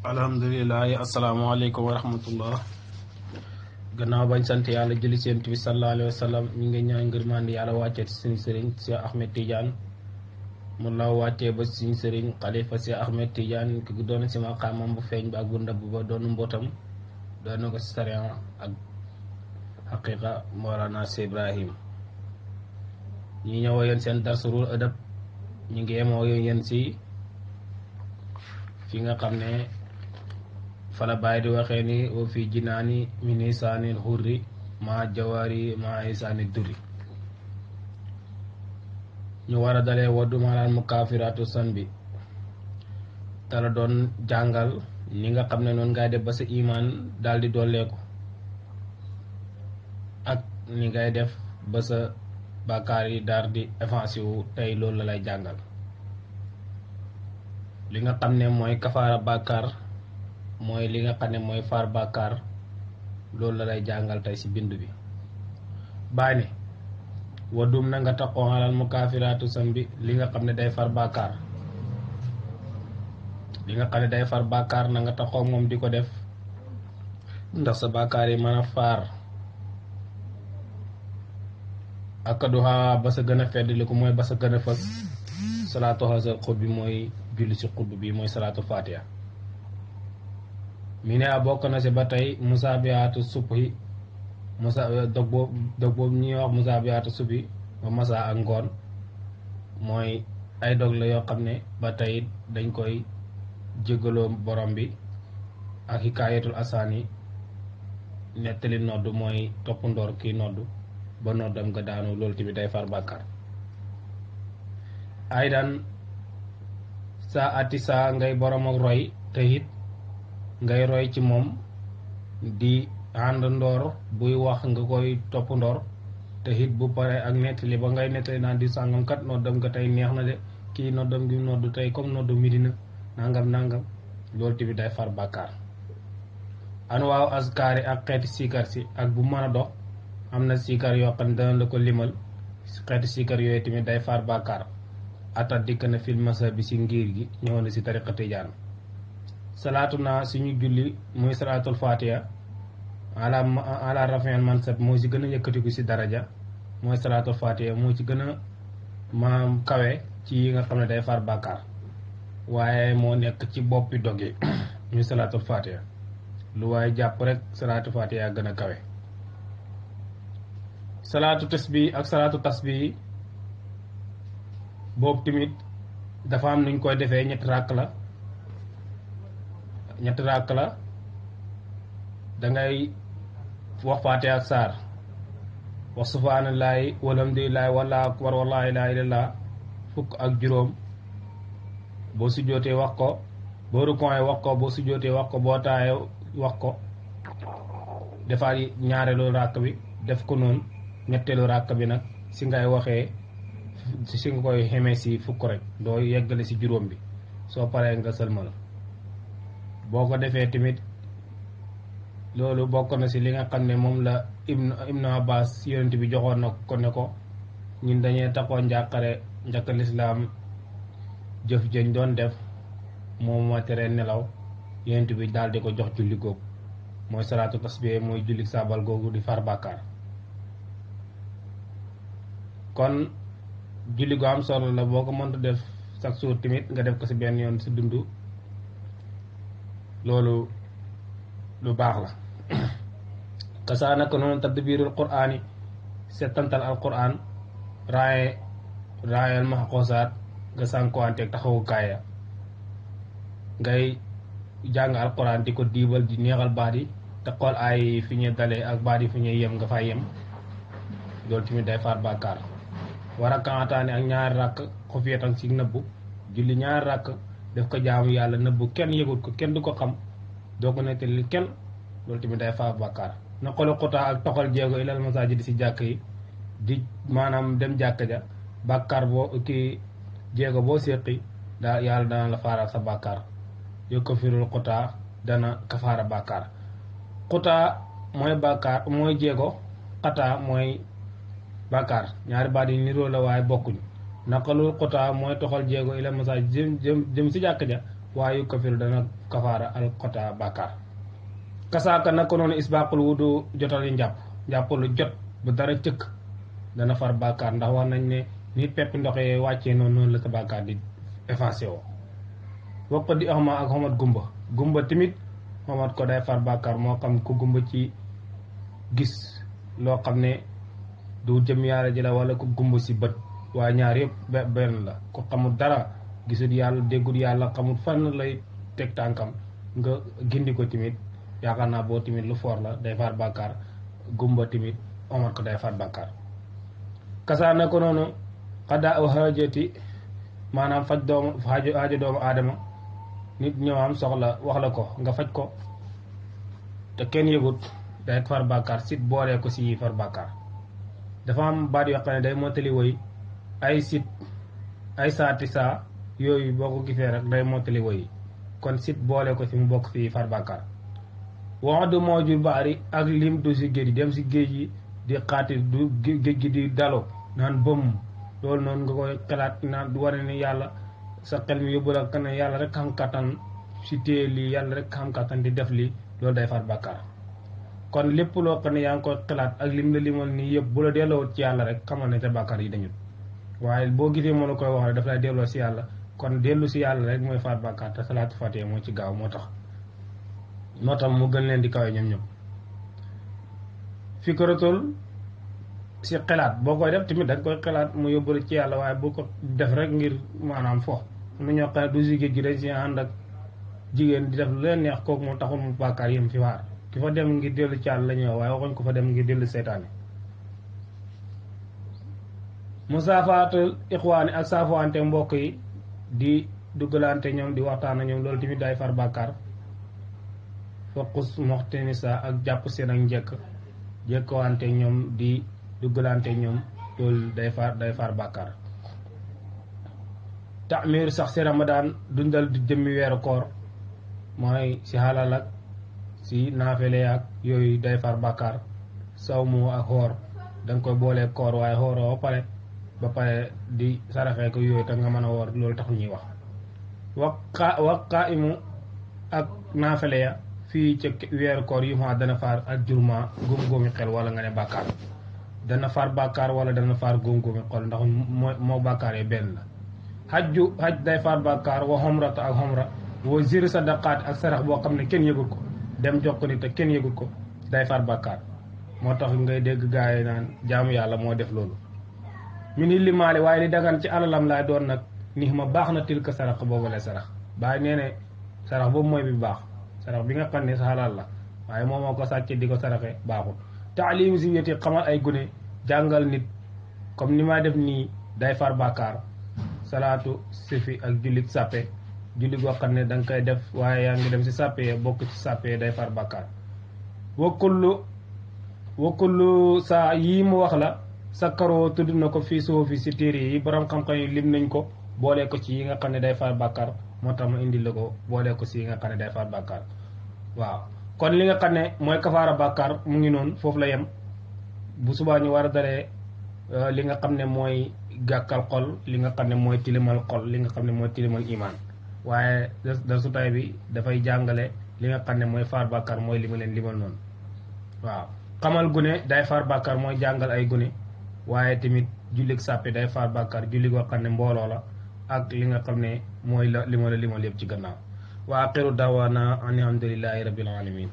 alhamdulilah asalaamaaleykum wa rahmatullah. gannaaw bañ sant yàlla jëli seen bi sallallahu alayhi wa sallam ñu ngi ñaan ngërmande yàlla wàccee ci suñu sëriñ Cheikh Ahmed Tidiane mu la wàccee ba suñu sëriñ xalifa Cheikh Ahmed Tidiane ki doon si maqaamam bu feeñ ba ak bu ndëbb ba doon mbootam doon na ko si sariya ak xaqiqa Mawlana Cheikh Ibrahim. ñi ñëwoo yéen seen darsurul adab ñu ngi yemoo yéen si fi nga xam ne fala bàyyi di waxee ni wa fi jinaani min isaanil hurri ma jawaari ma isaanil duri. ñu war a dalee waddu maanaam mu kaafiraatu san bi tala doon jàngal ni nga xam ne noonu ngay def ba sa imaan daal di dolleeku ak ni ngay def ba sa bàkkaar yi daal di effacé wu tey loolu la lay jàngal. li nga xam ne mooy kafaara bàkkaar mooy li nga xam ne mooy far bàkkaar loolu la lay jàngal tey ci bind bi. bàyyi ne wadum na nga taxoo alal mu kaafiraatu san bi li nga xam ne day far bàkkaar li nga xam ne day far bàkkaar na nga taxoo moom di ko def ndax sa bàkkaar yi mën a faar akaduha ba sa gën a feddli ko mooy ba sa gën a fës salaatu xasal xut bi mooy julli ci xutb bi mooy salaatu fatiha. mi ne a bokk na si ba tey musaabiyaatu subhi dog boobu ñuy wax musaabiyaatu subhi ba masa ak ngoon mooy ay dog la yoo xam ne ba tey dañ koy jégaloo borom bi ak hikaayatul asaani nettali nodd mooy topp ndoor kii nodd ba noddam nga daanu loolu tamit day far bàkkaar. ay daan saa ati saa ngay borom ak roy te it ngay roy ci moom di ànd ndoor buy wax nga koy topp ndoor te it bu pare ak nettali ba ngay nettali naan di sàngam kat noddam nga tey neex na de kii noddam gi nodd tey comme noddu midina nangam loolu tamit day far bàkkaar. an waaw askaari ak xeeti siikar si ak bu mën a dox am na siikar yoo xam ne dana la ko limal xeeti siikar yooyu tamit day far bàkkaar. atat dikk na fil masa bi si ngir gi ñëwoon na si tariqa tijaan. salaatu naa suñu julli muy salaatul fatiha ala rafian mansab moo si gën a yëkkatiku si daraja mooy salaatul fatiha moo ci gën a maam kawe ci yi nga xam ne day far bàkkaar waaye moo nekk ci boppi dog yi muy salaatul fatiha lu waaye jàpp rek salaatul fatiha gën a kawe. salaatu tasbih ak salaatu tasbih boobu tamit dafa am nuñ koy defee ñetti ràkk la dangay wax faatiha ak saar wax subhaanallaahi walhamdulillaahi wallaahu akbar wallaahu ilaaha illallaah fukk ak juróom boo sujjootee wax ko boo rukkooee wax ko boo sujjootee wax ko boo taayee wax ko defaat ñaareelu ràkk bi def ko noonu ñetteelu ràkk bi nag si ngay waxee si nga koy xemee si fukk rek doo yeggale si juróom bi soo paree nga sëlmal. boo ko defee tamit loolu bokk na si li nga xam ne moom la ibnu abbas yonent bi joxoon na ko ne ko ñun dañuy taxoo njàqare njëkk lislaam jëf jëñ doon def moom ma tere nelaw yonent bi daal di ko jox julli googu mooy salaatu tasbih mooy julli saabal googu di far bàkkaar. kon julli gu am solo la boo ko mënta def chaque jour tamit nga def ko si benn yoon si dund loolu lu baax la. kasaa naka noonu tadbiirul quraan yi settantal al quraan raayal maxqoosaat nga sànkuwanteeg taxawukaaya ngay jàng al quraan di ko diibal di neexal baat yi te xool ay fi ñuy dalee ak baat yi fi ñuy yem nga fay yem loolu tamit day far bàkkaar. war a kaataane ak ñaari ràkk xufiyatan ci nëbbu julli ñaari ràkk def ko jaamu yàlla nëbbu kenn yëgut ko kenn du ko xam doo ko nettali kenn loolu tamit day faa bàkkaar. na xolu xutaa ak toxal jéego ilal masaajid si jàkk yi di maanaam dem jàkk ja bàkkaar boo kii jéego boo séqi daa yàlla dana la faaral sa bàkkaar yokko firul xutaa dana kafaara bàkkaar. xutaa mooy bàkkaar mooy jéego xataa mooy bàkkaar ñaari baat yi niroo la waaye bokkuñ. naqalul xutaa mooy toxal jéego ila masaaj jëm si jàkk ja waayu kafir dana kafaara al xota bàkkaar kasaaka naka noonu isbaqul wudu jotali njàpp lu jot bu dara cëkk dana far bàkkaar ndax wax nañ ne nit pepp ndox yee wàccee noonu la sa bàkkaar di effacé woo wokk di axma ak xomat gumba tamit xomat ko day far bàkkaar moo xam ku gumba ci gis loo xam ne du jëm yàlla ji la wala ku gumba si bët waaye ñaar yëpp benn la ku xamul dara gisul yàlla déggul yàlla xamul fan lay teg tànkam nga gindi ko tamit yaakaar naa boo tamit lu foor la day far bàkkaar gumba tamit xomat ko day far bàkkaar kasaana ko noonu xaddaa aw xaajati maanaam faj aajo doomu aadama nit ñëw am soxla wax la ko nga faj ko te kenn yëgut day far bàkkaar sit boolee ko si far bàkkaar dafa am baat yoo xam ne day mottali woy ay sit ay saati saa yooyu boo ko gisee rek day mottali woy kon sit boole ko si mu bokk si far bàkkaar wax du moo jur baari ak lim du si géej gi dem si géej gi di xaati du géej gi di dalo naan bëm loolu noonu nga koy xalaat naan du wane ni yàlla sa xel mi yóbbu la ka ne yàlla rek xam kattan si téye lii yàlla rek xam kattan di def lii loolu day far bàkkaar kon lépp loo xam ne yaa ngi koy xalaat ak lim la limal nii yëpp bu la delloo ci yàlla rek xamal ne sa bàkkaar yi dañu waaye boo gisee moo la koy wax rek daf lay delloo si yàlla kon dellu si yàlla rek mooy far bàkkaar te salaatu fatiha moo ci gaaw moo tax mu gën leen di kawe ñoom fikratul si xalaat boo koy def tamit da nga koy xalaat mu yóbbu ci yàlla waaye boo ko def rek ngir maanaam fo nu ñoo xam ne du si géej gi dañ si ànd ak jigéen di def lu leen neex kooku moom taxul mu bàkkaar yëm fi waar ki fa dem ngir dellu ci yàlla la ñëw waaye waxuñ ko fa dem ngir dellu seytaane musaafatul ixwaani ak saafawante mbokk yi di duggalante ñoom di waxtaan ak ñoom loolu tamit day far bàkkaar focus moxteni sa ak jàpp seen ak njëkk jëkkawante ñoom di duggalante ñoom loolu day far bàkkaar taamir sax si ramadaan dundal di jëmmi weeru koor mooy si xalal ak si naafele ak yooyu day far bàkkaar sawmu ak xoor danga koy boolee koor waaye xooroo ba pare di saraxee ko yooyu te nga mën a woor loolu taxul ñuy wax waqaa imu ak naafele ya fii ca weeru koor yi ma dana faar ak jurma góom-góomi xel wala nga ne bàkkaar dana faar bàkkaar wala dana faar góom-góomi xol ndax moo bàkkaar yi benn la xaj day faar bàkkaar wa xomrata ak xomra wa zir sadaqaat ak sarax boo xam ne kenn yëgul ko dem jox ko ni te kenn yëgul ko day faar bàkkaar moo tax ngay dégg gaa yi naan jaamu yàlla moo def loolu min li maali waaye li dagan ci alalam laay doon nag ni ma baax na tilka sarax boobu lay sarax bàyyi nee ne sarax boobu mooy bi baax sarax bi nga xam ne sa halal la waaye moom moo ko sàcce di ko saraxe baaxul taalim si weti xamal ay gune jàngal nit comme ni ma def nii day far bàkkaar salaatu sifi ak jullit sàppe julli goo xam ne danga koy def waaye yaa ngi dem si sàppe bokk ci sàppe day far bàkkaar wakkullu saa yii mu wax la sakkaroo tudd na ko fii suufi si téere yi borom xam-xam yi lim nañ ko boole ko ci yi nga xam ne day far bàkkaar moo tax ma indi la ko boole ko si yi nga xam ne day far bàkkaar waaw kon li nga xam ne mooy kafaara bàkkaar mu ngi noonu foofu la yem bu subaa ñu war a dalee li nga xam ne mooy gàkkal xol li nga xam ne mooy tilimal xol li nga xam ne mooy tilimal imaan waaye da su tay bi dafay jàngale li nga xam ne mooy far bàkkaar mooy li ma leen limal noonu waaw xamal gune day far bàkkaar mooy jàngal ay gune waaye tamit jullig sàppi day far bàkkaar julli goo xam ne mbooloo la ak li nga xam ne mooy la li ma la limal yëpp ci gannaaw wa aqiru dawana an alhamdulillahi rabbil alamin